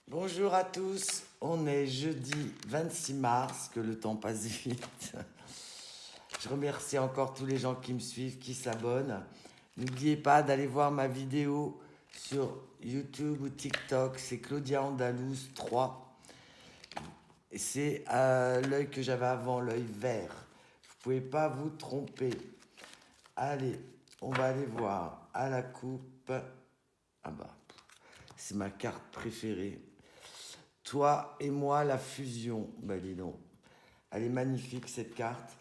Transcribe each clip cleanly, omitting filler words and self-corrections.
Bonjour à tous, on est jeudi 26 mars, que le temps passe vite. Je remercie encore tous les gens qui me suivent, qui s'abonnent. N'oubliez pas d'aller voir ma vidéo sur YouTube ou TikTok, c'est Claudia Andalouse 3. Et c'est l'œil que j'avais avant, l'œil vert. Vous ne pouvez pas vous tromper. Allez, on va aller voir à la coupe. Ah bah, c'est ma carte préférée. Toi et moi, la fusion. Bah dis donc. Elle est magnifique cette carte.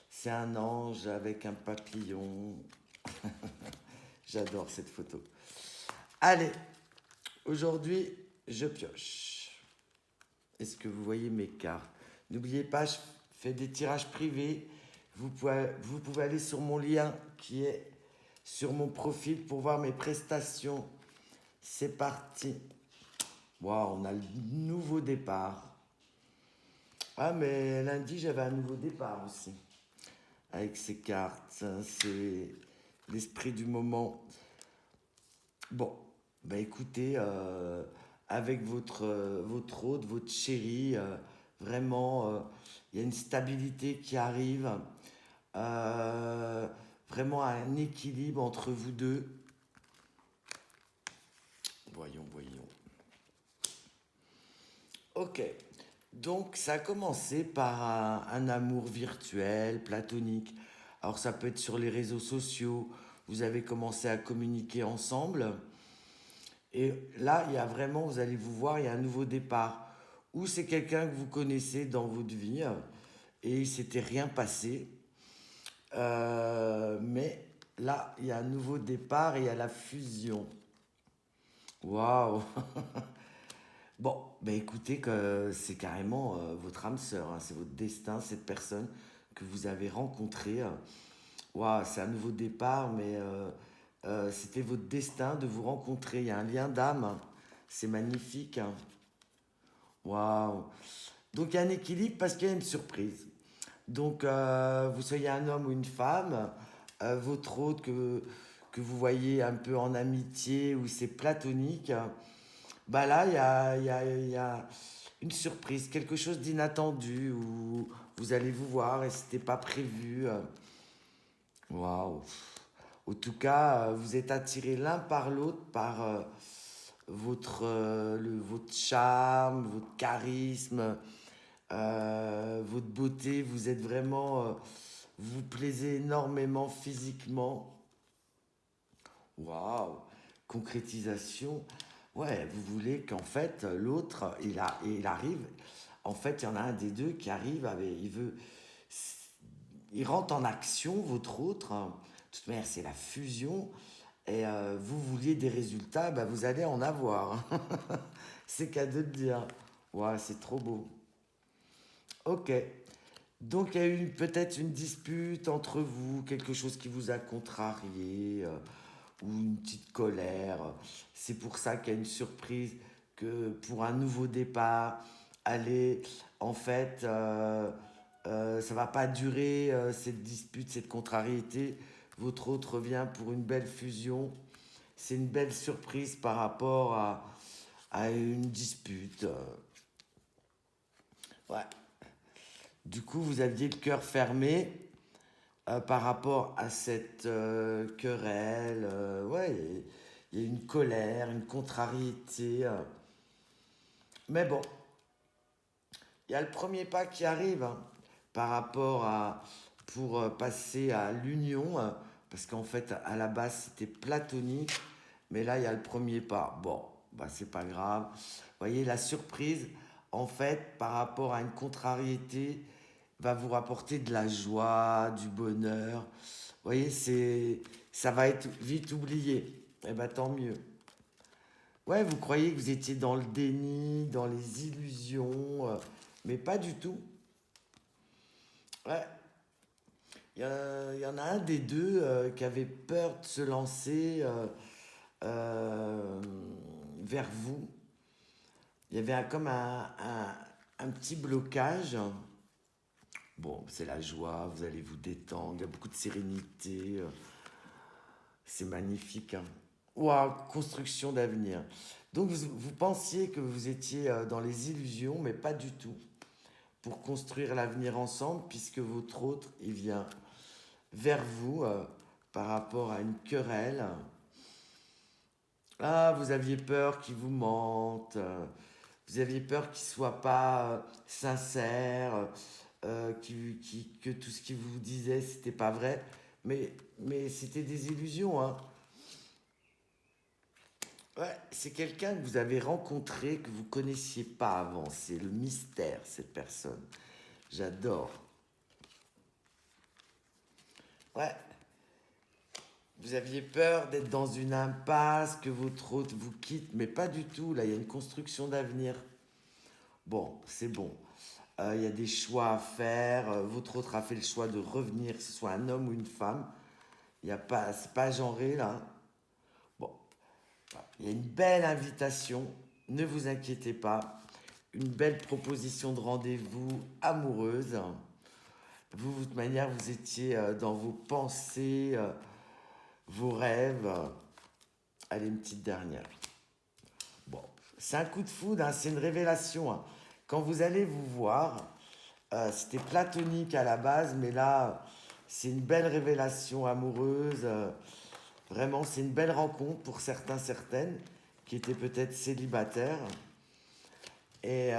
C'est un ange avec un papillon. J'adore cette photo. Allez, aujourd'hui, je pioche. Est-ce que vous voyez mes cartes? N'oubliez pas, je fais des tirages privés. Vous pouvez aller sur mon lien qui est sur mon profil pour voir mes prestations. C'est parti. Waouh, on a le nouveau départ. Ah, mais lundi, j'avais un nouveau départ aussi. Avec ces cartes, c'est l'esprit du moment. Bon, bah écoutez, avec votre hôte, votre chérie, vraiment, il y a une stabilité qui arrive. Euh, Vraiment un équilibre entre vous deux. Voyons, voyons. Ok. Donc, ça a commencé par un amour virtuel, platonique. Alors, ça peut être sur les réseaux sociaux. Vous avez commencé à communiquer ensemble. Et là, il y a vraiment, vous allez vous voir, il y a un nouveau départ. Ou c'est quelqu'un que vous connaissez dans votre vie et il s'était rien passé. Mais là, il y a un nouveau départ et il y a la fusion. Waouh! Bon, ben écoutez, que c'est carrément votre âme sœur, hein, c'est votre destin, cette personne que vous avez rencontrée. Waouh, c'est un nouveau départ, mais c'était votre destin de vous rencontrer. Il y a un lien d'âme, hein. C'est magnifique, hein. Waouh! Donc il y a un équilibre parce qu'il y a une surprise. Donc vous soyez un homme ou une femme, votre hôte que vous voyez un peu en amitié ou c'est platonique, bah là il y a une surprise, quelque chose d'inattendu où vous allez vous voir et c'était pas prévu. Waouh! En tout cas, vous êtes attirés l'un par l'autre par votre charme, votre charisme, votre beauté. Vous êtes vraiment, vous vous plaisez énormément physiquement. Waouh! Concrétisation. Ouais, vous voulez qu'en fait l'autre, il arrive. En fait, il y en a un des deux qui arrive avec, il rentre en action, votre autre. De toute manière, c'est la fusion. Et vous vouliez des résultats, bah, vous allez en avoir. C'est qu'à de dire. Ouais, c'est trop beau. Ok. Donc il y a eu peut-être une dispute entre vous, quelque chose qui vous a contrarié, ou une petite colère. C'est pour ça qu'il y a une surprise, que pour un nouveau départ, allez, en fait, ça va pas durer cette dispute, cette contrariété. Votre autre revient pour une belle fusion. C'est une belle surprise par rapport à une dispute. Ouais. Du coup, vous aviez le cœur fermé par rapport à cette querelle. Ouais, il y a une colère, une contrariété. Mais bon, il y a le premier pas qui arrive hein, par rapport à pour passer à l'union, parce qu'en fait, à la base, c'était platonique, mais là, il y a le premier pas. Bon, bah, c'est pas grave. Vous voyez, la surprise, en fait, par rapport à une contrariété, va vous rapporter de la joie, du bonheur. Vous voyez, ça va être vite oublié. Eh ben, tant mieux. Ouais, vous croyez que vous étiez dans le déni, dans les illusions, mais pas du tout. Ouais, il y en a un des deux qui avait peur de se lancer euh, vers vous. Il y avait comme un petit blocage. Bon, c'est la joie, vous allez vous détendre, il y a beaucoup de sérénité. C'est magnifique, hein. Ouah, construction d'avenir. Donc vous pensiez que vous étiez dans les illusions, mais pas du tout. Pour construire l'avenir ensemble, puisque votre autre, il vient vers vous par rapport à une querelle. Ah, vous aviez peur qu'il vous mente, vous aviez peur qu'il soit pas sincère, que tout ce qu'il vous disait, c'était pas vrai. Mais c'était des illusions, hein. Ouais, c'est quelqu'un que vous avez rencontré, que vous connaissiez pas avant. C'est le mystère, cette personne. J'adore. Ouais, vous aviez peur d'être dans une impasse, que votre hôte vous quitte, mais pas du tout. Là, il y a une construction d'avenir. Bon, c'est bon. Il y a des choix à faire. Votre autre a fait le choix de revenir, que ce soit un homme ou une femme. Il y a pas, c'est pas genré là. Bon, il y a une belle invitation. Ne vous inquiétez pas. Une belle proposition de rendez-vous amoureuse. Vous, de toute manière, vous étiez dans vos pensées, vos rêves. Allez, une petite dernière. Bon, c'est un coup de foudre, hein, c'est une révélation, hein. Quand vous allez vous voir, c'était platonique à la base, mais là, c'est une belle révélation amoureuse. Vraiment, c'est une belle rencontre pour certains, certaines, qui étaient peut-être célibataires. Et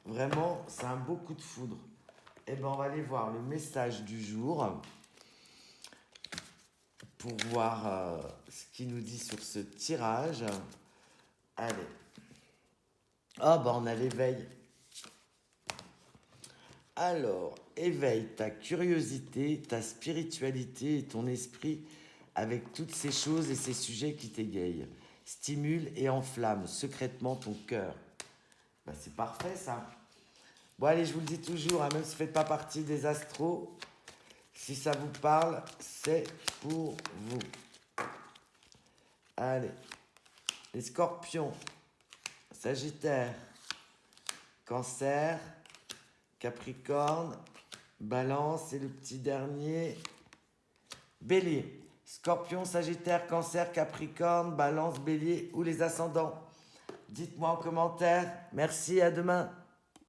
vraiment, c'est un beau coup de foudre. Eh ben, on va aller voir le message du jour pour voir ce qu'il nous dit sur ce tirage. Allez. Ah, bah, on a l'éveil. Alors, éveille ta curiosité, ta spiritualité et ton esprit avec toutes ces choses et ces sujets qui t'égayent. Stimule et enflamme secrètement ton cœur. Bah, c'est parfait ça. Bon, allez, je vous le dis toujours, hein, même si vous ne faites pas partie des astros, si ça vous parle, c'est pour vous. Allez, les scorpions, sagittaire, cancer, capricorne, balance et le petit dernier, bélier. Scorpion, sagittaire, cancer, capricorne, balance, bélier ou les ascendants. Dites-moi en commentaire. Merci, à demain.